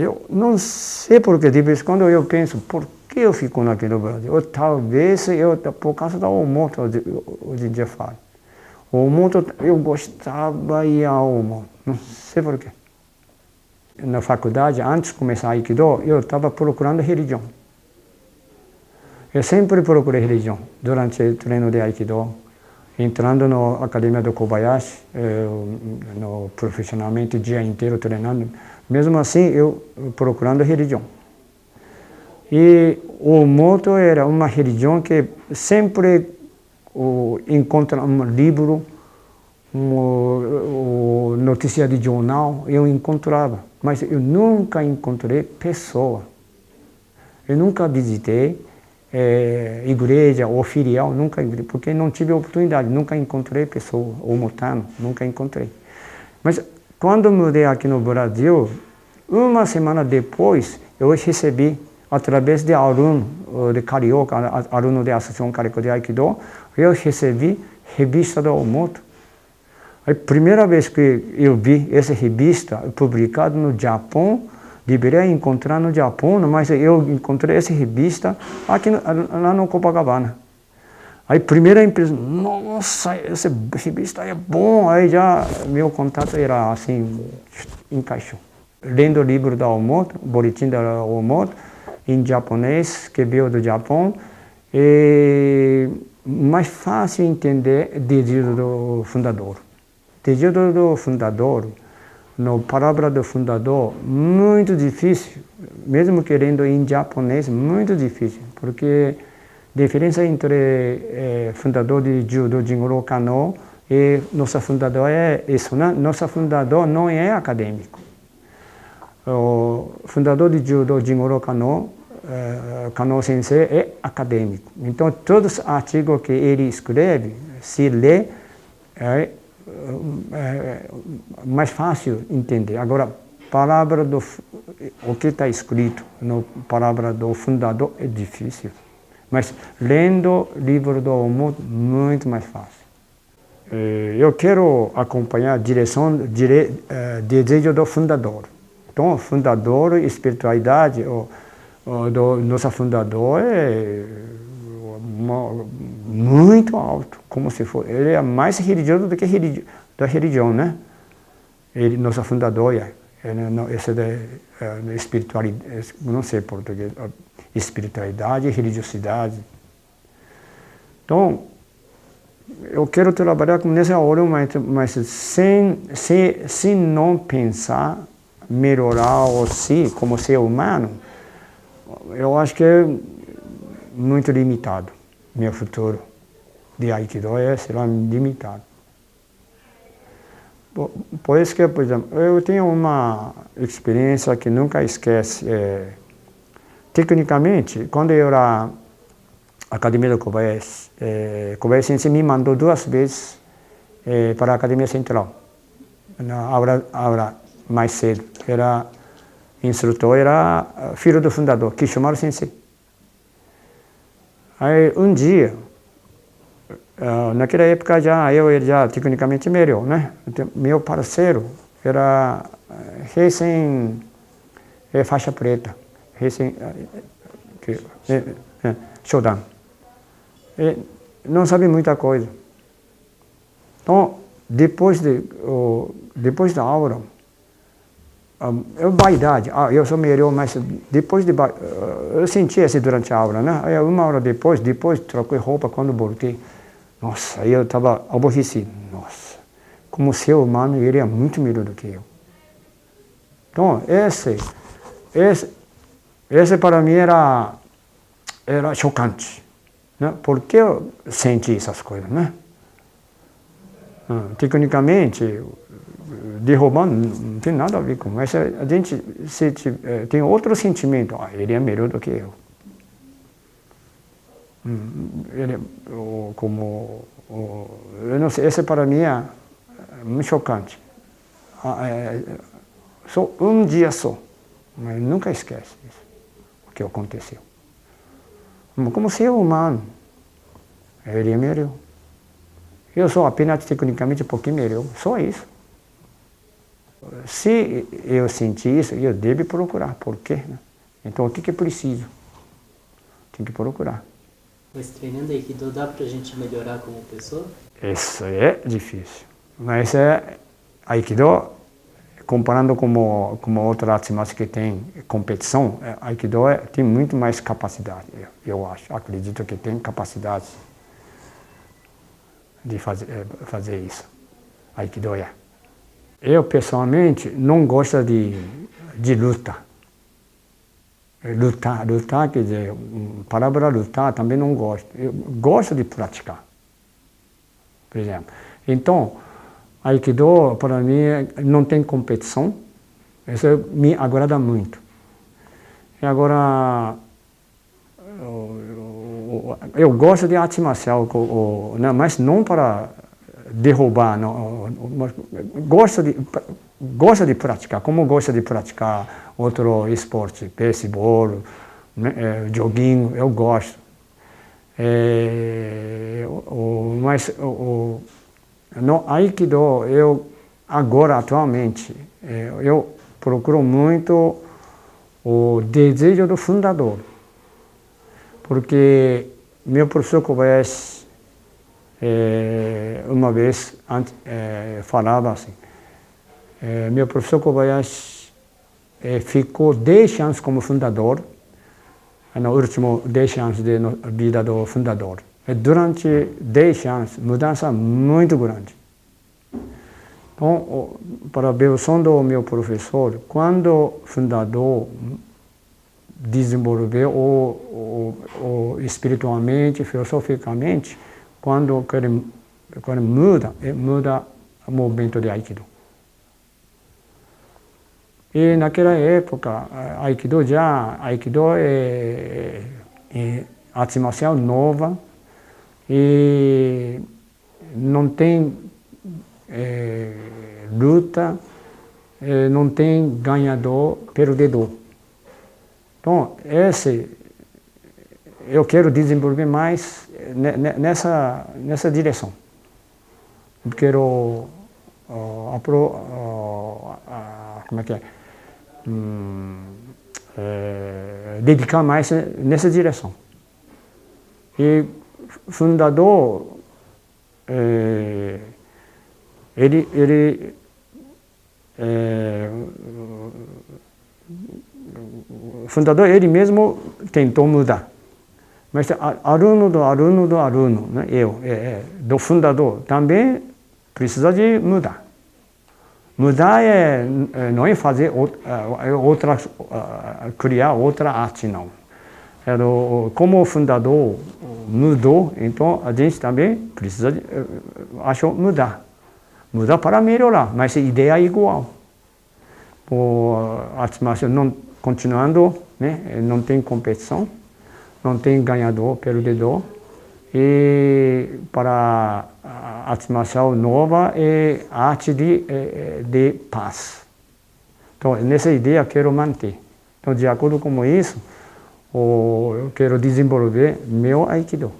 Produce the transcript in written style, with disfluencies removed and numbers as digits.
Eu não sei porque, de vez em quando eu penso, por que eu fico aqui no Brasil? Ou talvez por causa da Omoto, hoje em dia falo. O Omoto, eu gostava de ir ao Omoto, não sei por quê. Na faculdade, antes de começar Aikido, eu estava procurando religião. Eu sempre procurei religião durante o treino de Aikido. Entrando na academia do Kobayashi, profissionalmente, o dia inteiro treinando. Mesmo assim, eu procurando religião. E o Moto era uma religião que sempre encontra um livro, notícia de jornal, eu encontrava. Mas eu nunca encontrei pessoa. Eu nunca visitei igreja ou filial, nunca, porque não tive oportunidade, nunca encontrei pessoa, ou motano, nunca encontrei. Mas quando mudei aqui no Brasil, uma semana depois, eu recebi, através de aluno de Carioca, aluno da Associação Carioca de Aikido, eu recebi revista do Omoto. A primeira vez que eu vi essa revista publicada no Japão, deveria encontrar no Japão, mas eu encontrei essa revista aqui lá no Copacabana. Aí, primeira impressão, nossa, essa revista é bom. Aí já meu contato era assim, encaixou. Lendo o livro da Omoto, boletim da Omoto, em japonês, que veio do Japão, e mais fácil entender o desejo do fundador. O desejo do fundador, na palavra do fundador, muito difícil, mesmo querendo em japonês, muito difícil, porque a diferença entre fundador de Judo, Jingoro Kano, e nosso fundador é isso, né? Nosso fundador não é acadêmico. O fundador de Judo, Jingoro Kano, Kano Sensei, é acadêmico. Então, todos os artigos que ele escreve, se lê, mais fácil entender. Agora, palavra o que está escrito na palavra do fundador é difícil. Mas lendo o livro do Omoto, muito mais fácil. Eu quero acompanhar a desejo do fundador. Então, o fundador, espiritualidade, do nosso fundador é muito alto, como se for. Ele é mais religioso do que da religião, né? Ele, nosso fundador, esse da espiritualidade, não sei português, espiritualidade e religiosidade. Então, eu quero trabalhar nessa hora, mas sem não pensar melhorar o si como ser humano, eu acho que é muito limitado. Meu futuro de Aikido será limitado. Por isso que, por exemplo, eu tenho uma experiência que nunca esquece. Tecnicamente, quando eu era na Academia do Kobayashi, Kobayashi Sensei me mandou 2 vezes para a Academia Central, na aula mais cedo. Instrutor era filho do fundador, Kishimaru Sensei. Aí, um dia, naquela época eu já tecnicamente melhor, né? Meu parceiro era recém faixa preta, Shodan. Não sabe muita coisa. Então, depois da aula, vaidade, eu sou melhor, mas depois eu senti isso durante a aula, né? Aí, 1 hora depois troquei roupa quando voltei. Nossa, eu estava aborrecido. Nossa, como ser humano, ele é muito melhor do que eu. Então, esse para mim era chocante, né? Porque eu senti essas coisas, né? Tecnicamente, derrubando não tem nada a ver com isso. Mas a gente tem outro sentimento. Ele é melhor do que eu. Ele, eu não sei, esse para mim é muito chocante. Só um dia só, mas nunca esquece isso, o que aconteceu. Como ser humano, ele é melhor. Eu sou apenas tecnicamente um pouquinho melhor, só isso. Se eu sentir isso, eu devo procurar. Por quê? Né? Então, o que é preciso? Tem que procurar. Mas treinando Aikido, dá pra gente melhorar como pessoa? Isso é difícil. Mas Aikido, comparando com outras artes marciais que tem competição, Aikido tem muito mais capacidade, eu acho. Acredito que tem capacidade de fazer isso. Aikido é. Eu, pessoalmente, não gosto de luta. Lutar, quer dizer, a palavra lutar também não gosto. Eu gosto de praticar, por exemplo. Então, Aikido, para mim, não tem competição. Isso me agrada muito. E agora, eu gosto de arte marcial, mas não para derrubar. Não. Gosto de praticar, como gosto de praticar outro esporte, beisebol, joguinho, eu gosto. Mas no Aikido, eu agora, atualmente, eu procuro muito o desejo do fundador. Porque meu professor Kobayashi, uma vez falava assim, meu professor Kobayashi ficou 10 anos como fundador, no último 10 anos da vida do fundador. Durante 10 anos, mudança muito grande. Então, para a evolução do meu professor, quando o fundador desenvolveu espiritualmente, filosoficamente, quando ele muda o movimento de Aikido. E naquela época, Aikido é arte marcial nova e não tem luta, não tem ganhador, perdedor. Então, eu quero desenvolver mais nessa direção. Eu quero como é que é? Dedicar mais nessa direção. E o fundador, o fundador, ele mesmo tentou mudar. Mas aluno, né, do fundador, também precisa de mudar. Mudar não é fazer criar outra arte, não. Como o fundador mudou, então a gente também precisa, acho, mudar. Mudar para melhorar, mas a ideia é igual. A arte marcial não continuando, né, não tem competição, não tem ganhador, perdedor. E para a arte marcial nova é a arte de paz. Então, nessa ideia eu quero manter. Então, de acordo com isso, eu quero desenvolver meu Aikido.